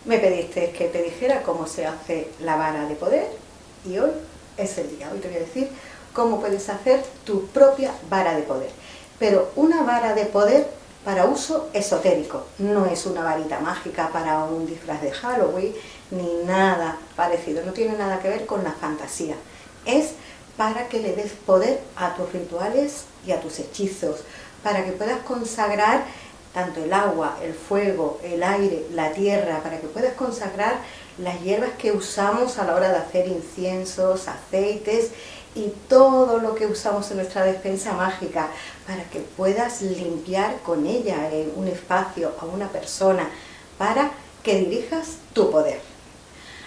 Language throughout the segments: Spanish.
Me pediste que te dijera cómo se hace la vara de poder y hoy es el día. Hoy te voy a decir cómo puedes hacer tu propia vara de poder. Pero una vara de poder para uso esotérico. No es una varita mágica para un disfraz de Halloween ni nada parecido. No tiene nada que ver con la fantasía. Es para que le des poder a tus rituales y a tus hechizos. Para que puedas consagrar tanto el agua, el fuego, el aire, la tierra, para que puedas consagrar las hierbas que usamos a la hora de hacer inciensos, aceites y todo lo que usamos en nuestra despensa mágica, para que puedas limpiar con ella un espacio a una persona, para que dirijas tu poder.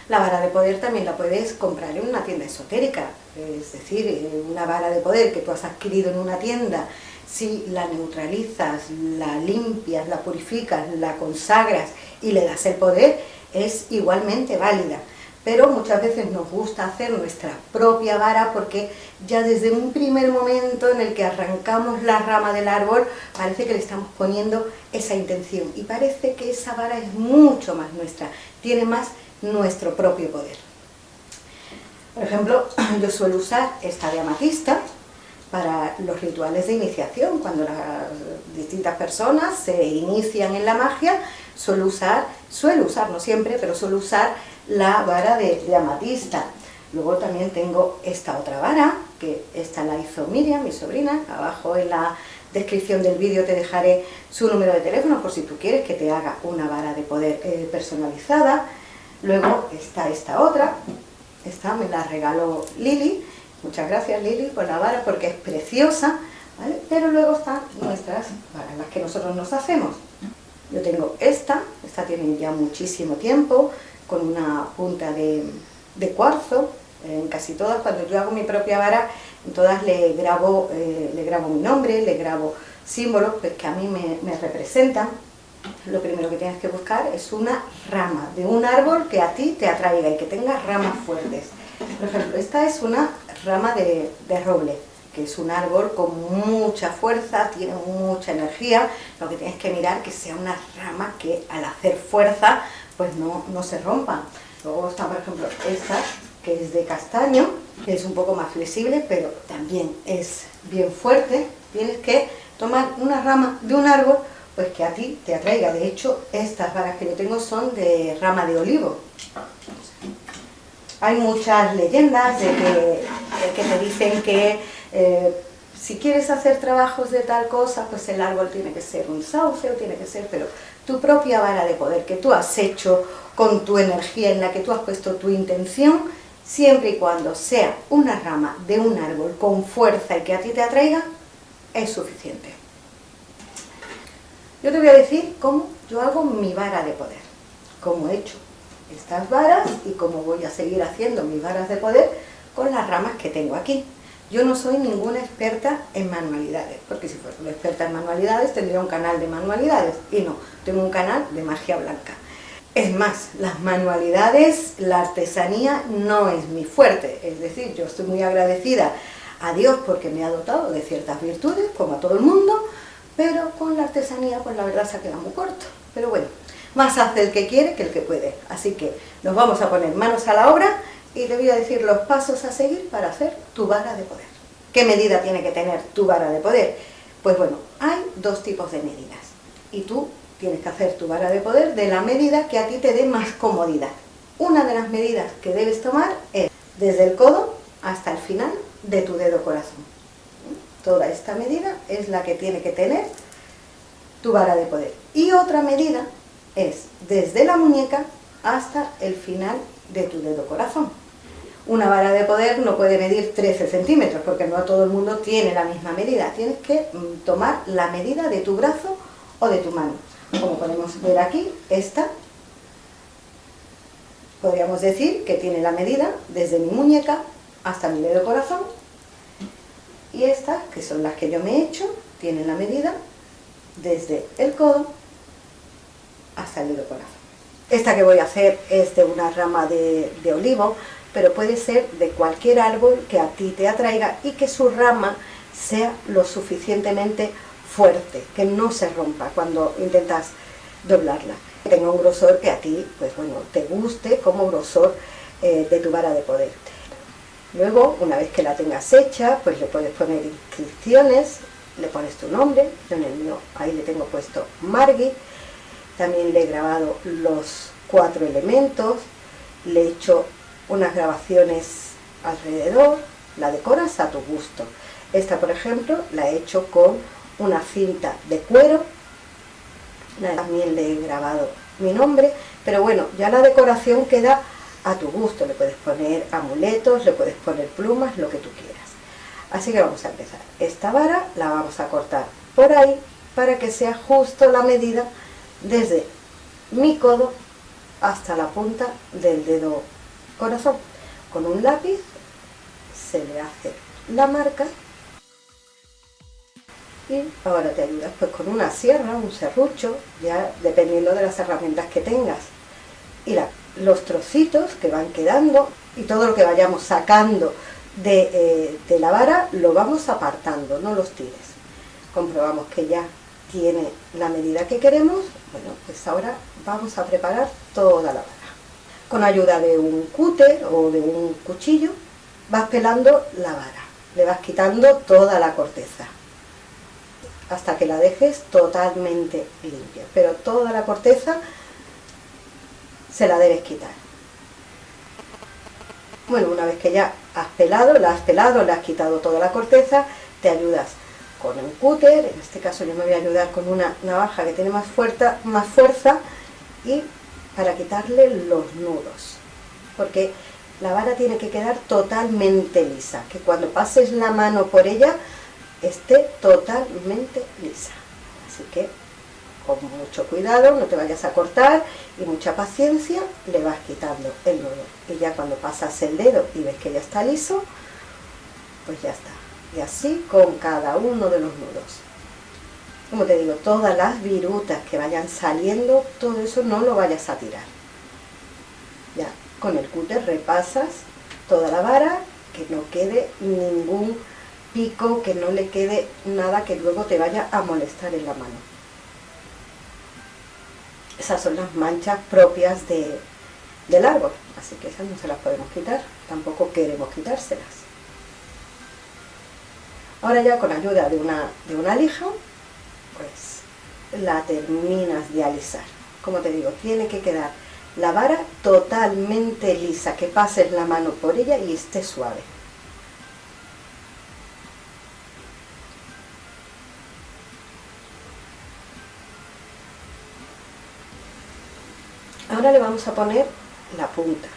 La vara de poder también la puedes comprar en una tienda esotérica, es decir, una vara de poder que tú has adquirido en una tienda. Si la neutralizas, la limpias, la purificas, la consagras y le das el poder, es igualmente válida. Pero muchas veces nos gusta hacer nuestra propia vara porque ya desde un primer momento en el que arrancamos la rama del árbol parece que le estamos poniendo esa intención y parece que esa vara es mucho más nuestra, tiene más nuestro propio poder. Por ejemplo, yo suelo usar esta de amatista para los rituales de iniciación. Cuando las distintas personas se inician en la magia, suelo usar, no siempre, pero suelo usar la vara de amatista. Luego también tengo esta otra vara, que esta la hizo Miriam, mi sobrina. Abajo en la descripción del vídeo te dejaré su número de teléfono por si tú quieres que te haga una vara de poder personalizada. Luego está esta otra, esta me la regaló Lili. Muchas gracias Lili por la vara porque es preciosa, ¿vale? Pero luego están nuestras varas, las que nosotros nos hacemos. Yo tengo esta tiene ya muchísimo tiempo, con una punta de cuarzo. En casi todas, cuando yo hago mi propia vara, en todas le grabo mi nombre, le grabo símbolos pues, que a mí me representan. Lo primero que tienes que buscar es una rama de un árbol que a ti te atraiga y que tenga ramas fuertes. Por ejemplo, esta es una rama de roble, que es un árbol con mucha fuerza, tiene mucha energía. Lo que tienes que mirar que sea una rama que al hacer fuerza pues no se rompa. Luego está, por ejemplo, esta que es de castaño, que es un poco más flexible, pero también es bien fuerte. Tienes que tomar una rama de un árbol pues que a ti te atraiga. De hecho, estas varas que yo tengo son de rama de olivo. Hay muchas leyendas de que te dicen que si quieres hacer trabajos de tal cosa, pues el árbol tiene que ser un sauce o tiene que ser, pero tu propia vara de poder que tú has hecho con tu energía, en la que tú has puesto tu intención, siempre y cuando sea una rama de un árbol con fuerza y que a ti te atraiga, es suficiente. Yo te voy a decir cómo yo hago mi vara de poder, cómo he hecho estas varas y cómo voy a seguir haciendo mis varas de poder con las ramas que tengo aquí. Yo no soy ninguna experta en manualidades, porque si fuera una experta en manualidades tendría un canal de manualidades y no, tengo un canal de magia blanca. Es más, las manualidades, la artesanía no es mi fuerte, es decir, yo estoy muy agradecida a Dios porque me ha dotado de ciertas virtudes, como a todo el mundo, pero con la artesanía pues la verdad se ha quedado muy corto. Pero bueno, más hace el que quiere que el que puede, así que nos vamos a poner manos a la obra y te voy a decir los pasos a seguir para hacer tu vara de poder. ¿Qué medida tiene que tener tu vara de poder? Pues bueno, hay dos tipos de medidas y tú tienes que hacer tu vara de poder de la medida que a ti te dé más comodidad. Una de las medidas que debes tomar es desde el codo hasta el final de tu dedo corazón. Toda esta medida es la que tiene que tener tu vara de poder. Y otra medida es desde la muñeca hasta el final de tu dedo corazón. Una vara de poder no puede medir 13 centímetros porque no todo el mundo tiene la misma medida. Tienes que tomar la medida de tu brazo o de tu mano. Como podemos ver aquí, esta podríamos decir que tiene la medida desde mi muñeca hasta mi dedo corazón. Y estas, que son las que yo me he hecho, tienen la medida desde el codo hasta el dedo corazón. Esta que voy a hacer es de una rama de olivo, pero puede ser de cualquier árbol que a ti te atraiga y que su rama sea lo suficientemente fuerte, que no se rompa cuando intentas doblarla. que tenga un grosor que a ti, pues bueno, te guste como grosor de tu vara de poder. Luego, una vez que la tengas hecha, pues le puedes poner inscripciones, le pones tu nombre. Yo en el mío ahí le tengo puesto Margui. También le he grabado los 4 elementos, le he hecho unas grabaciones alrededor, la decoras a tu gusto. Esta, por ejemplo, la he hecho con una cinta de cuero, también le he grabado mi nombre, pero bueno, ya la decoración queda a tu gusto, le puedes poner amuletos, le puedes poner plumas, lo que tú quieras. Así que vamos a empezar. Esta vara la vamos a cortar por ahí para que sea justo la medida desde mi codo hasta la punta del dedo corazón. Con un lápiz se le hace la marca y ahora te ayudas pues con una sierra, un serrucho, ya dependiendo de las herramientas que tengas. Y los trocitos que van quedando y todo lo que vayamos sacando de la vara lo vamos apartando, no los tires. Comprobamos que ya tiene la medida que queremos. Bueno, pues ahora vamos a preparar toda la vara. Con ayuda de un cúter o de un cuchillo vas pelando la vara, le vas quitando toda la corteza hasta que la dejes totalmente limpia, pero toda la corteza se la debes quitar. Bueno, una vez que ya has pelado, le has quitado toda la corteza, te ayudas con un cúter, en este caso yo me voy a ayudar con una navaja que tiene más fuerza y para quitarle los nudos, porque la vara tiene que quedar totalmente lisa, que cuando pases la mano por ella esté totalmente lisa. Así que con mucho cuidado, no te vayas a cortar y mucha paciencia le vas quitando el nudo. Y ya cuando pasas el dedo y ves que ya está liso, pues ya está. Y así con cada uno de los nudos. Como te digo, todas las virutas que vayan saliendo, todo eso no lo vayas a tirar. Ya, con el cúter repasas toda la vara, que no quede ningún pico, que no le quede nada que luego te vaya a molestar en la mano. Esas son las manchas propias del árbol, así que esas no se las podemos quitar, tampoco queremos quitárselas. Ahora ya con ayuda de una lija, pues la terminas de alisar. Como te digo, tiene que quedar la vara totalmente lisa, que pases la mano por ella y esté suave. Ahora le vamos a poner la punta.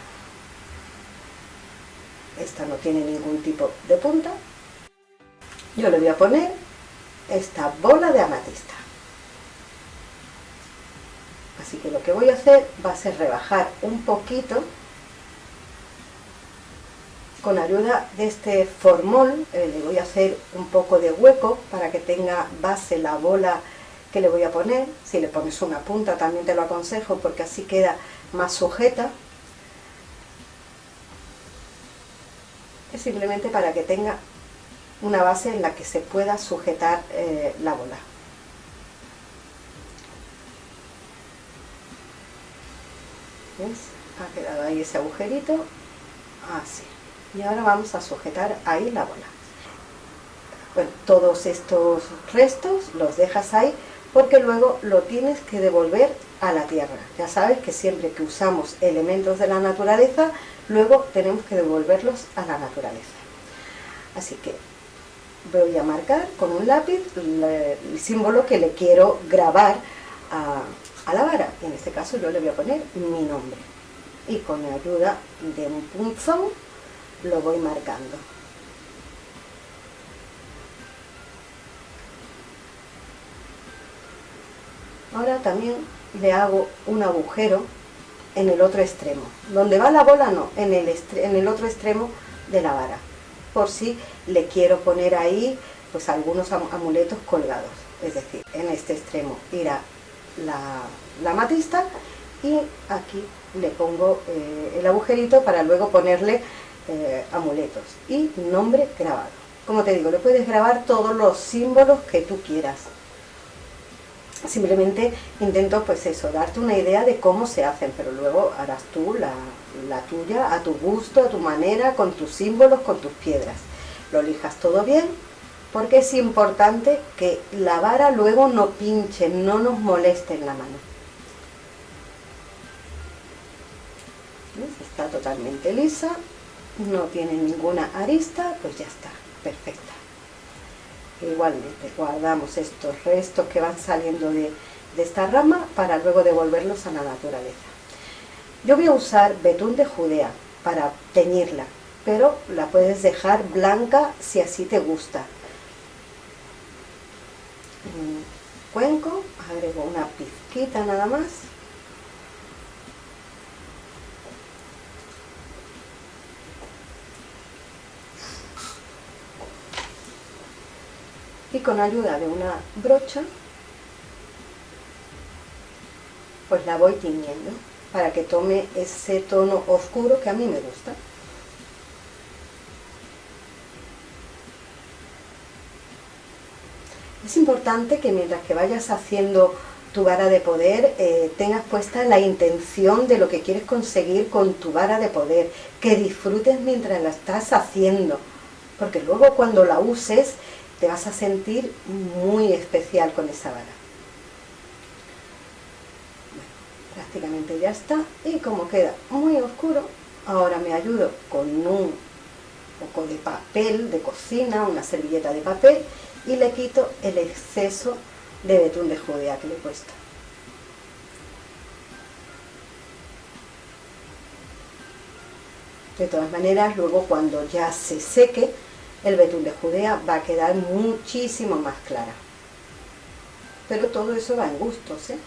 Esta no tiene ningún tipo de punta. Yo le voy a poner esta bola de amatista. Así que lo que voy a hacer va a ser rebajar un poquito con ayuda de este formol. Le voy a hacer un poco de hueco para que tenga base la bola que le voy a poner. Si le pones una punta también te lo aconsejo, porque así queda más sujeta. Es simplemente para que tenga una base en la que se pueda sujetar la bola. ¿Ves? Ha quedado ahí ese agujerito, así. Y ahora vamos a sujetar ahí la bola. Bueno, todos estos restos los dejas ahí porque luego lo tienes que devolver a la tierra. Ya sabes que siempre que usamos elementos de la naturaleza, luego tenemos que devolverlos a la naturaleza. Así que voy a marcar con un lápiz el símbolo que le quiero grabar a la vara. En este caso yo le voy a poner mi nombre. Y con la ayuda de un punzón lo voy marcando. Ahora también le hago un agujero en el otro extremo. Donde va la bola no, en el otro extremo de la vara. Por si le quiero poner ahí pues algunos amuletos colgados. Es decir, en este extremo irá la amatista y aquí le pongo el agujerito para luego ponerle amuletos y nombre grabado. Como te digo, le puedes grabar todos los símbolos que tú quieras. Simplemente intento pues eso, darte una idea de cómo se hacen, pero luego harás tú la tuya, a tu gusto, a tu manera, con tus símbolos, con tus piedras. Lo lijas todo bien, porque es importante que la vara luego no pinche, no nos moleste en la mano. ¿Ves? Está totalmente lisa, no tiene ninguna arista, pues ya está, perfecta. Igualmente guardamos estos restos que van saliendo de esta rama para luego devolverlos a la naturaleza. Yo voy a usar betún de Judea para teñirla, pero la puedes dejar blanca si así te gusta. Un cuenco, agrego una pizquita nada más. Y con ayuda de una brocha, pues la voy tiñendo para que tome ese tono oscuro que a mí me gusta. Es importante que mientras que vayas haciendo tu vara de poder, tengas puesta la intención de lo que quieres conseguir con tu vara de poder, que disfrutes mientras la estás haciendo, porque luego cuando la uses te vas a sentir muy especial con esa vara. Bueno, prácticamente ya está, y como queda muy oscuro, ahora me ayudo con un poco de papel de cocina, una servilleta de papel, y le quito el exceso de betún de Judea que le he puesto. De todas maneras, luego cuando ya se seque, el betún de Judea va a quedar muchísimo más clara. Pero todo eso va en gustos, ¿eh?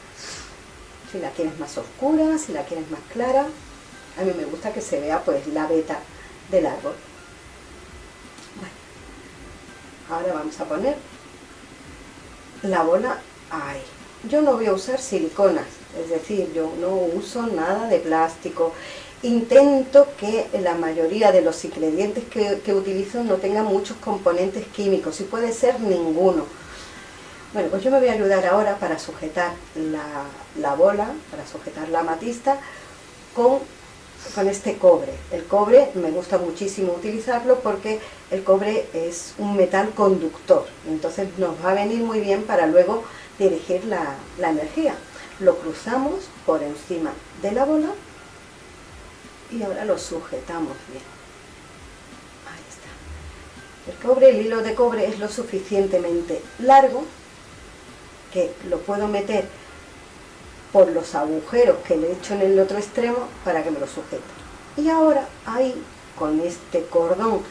Si la quieres más oscura, si la quieres más clara. A mí me gusta que se vea pues la veta del árbol. Bueno, ahora vamos a poner la bola ahí. Yo no voy a usar siliconas, es decir, yo no uso nada de plástico. Intento que la mayoría de los ingredientes que utilizo no tengan muchos componentes químicos, y puede ser ninguno. Bueno, pues yo me voy a ayudar ahora para sujetar la bola, para sujetar la amatista con este cobre. El cobre me gusta muchísimo utilizarlo porque el cobre es un metal conductor, entonces nos va a venir muy bien para luego dirigir la energía. Lo cruzamos por encima de la bola y ahora lo sujetamos bien. Ahí está. El cobre, el hilo de cobre es lo suficientemente largo que lo puedo meter por los agujeros que le he hecho en el otro extremo para que me lo sujete. Y ahora ahí, con este cordón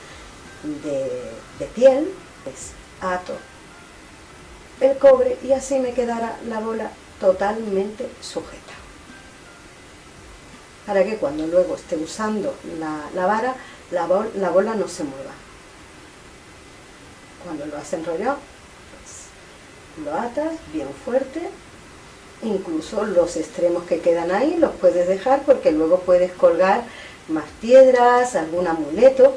de piel, pues ato el cobre y así me quedará la bola totalmente sujeta. Para que cuando luego esté usando la vara, la bola no se mueva. Cuando lo has enrollado, pues lo atas bien fuerte. Incluso los extremos que quedan ahí los puedes dejar porque luego puedes colgar más piedras, algún amuleto.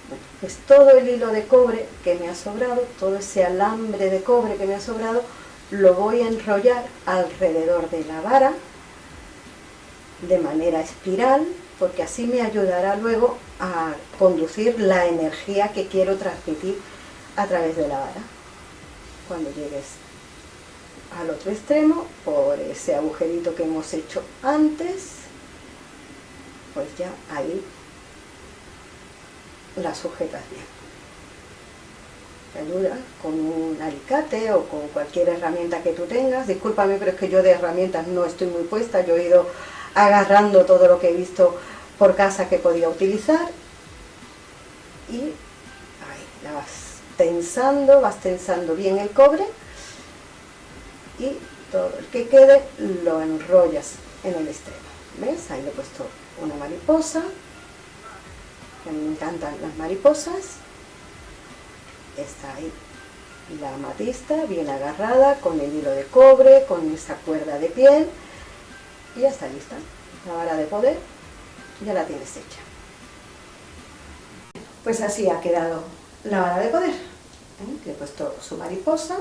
Bueno, pues todo el hilo de cobre que me ha sobrado, todo ese alambre de cobre que me ha sobrado, lo voy a enrollar alrededor de la vara de manera espiral, porque así me ayudará luego a conducir la energía que quiero transmitir a través de la vara. Cuando llegues al otro extremo, por ese agujerito que hemos hecho antes, pues ya ahí la sujetas bien. Te ayuda con un alicate o con cualquier herramienta que tú tengas. Discúlpame, pero es que yo de herramientas no estoy muy puesta. Yo he ido agarrando todo lo que he visto por casa que podía utilizar y ahí la vas tensando bien el cobre y todo el que quede lo enrollas en el extremo. ¿Ves? Ahí le he puesto una mariposa, que a mí me encantan las mariposas. Está ahí la amatista bien agarrada con el hilo de cobre, con esa cuerda de piel, y ya está lista. La vara de poder ya la tienes hecha. Pues así ha quedado la vara de poder. Le he puesto su mariposa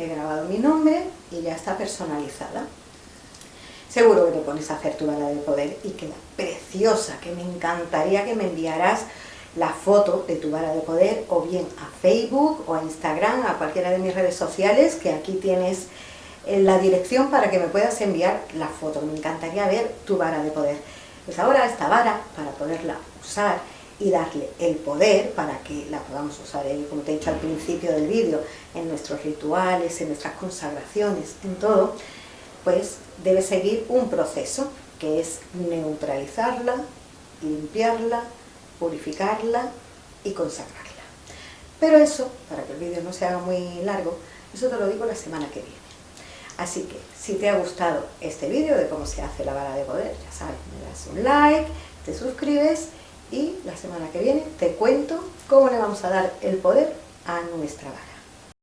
he grabado mi nombre y ya está personalizada. Seguro que te pones a hacer tu vara de poder y queda preciosa, que me encantaría que me enviaras la foto de tu vara de poder o bien a Facebook o a Instagram, a cualquiera de mis redes sociales, que aquí tienes la dirección para que me puedas enviar la foto. Me encantaría ver tu vara de poder. Pues ahora esta vara, para poderla usar y darle el poder para que la podamos usar, como te he dicho al principio del vídeo, en nuestros rituales, en nuestras consagraciones, en todo, pues debe seguir un proceso que es neutralizarla, limpiarla, purificarla y consagrarla. Pero eso, para que el vídeo no se haga muy largo, eso te lo digo la semana que viene. Así que, si te ha gustado este vídeo de cómo se hace la vara de poder, ya sabes, me das un like, te suscribes y la semana que viene te cuento cómo le vamos a dar el poder a nuestra vara.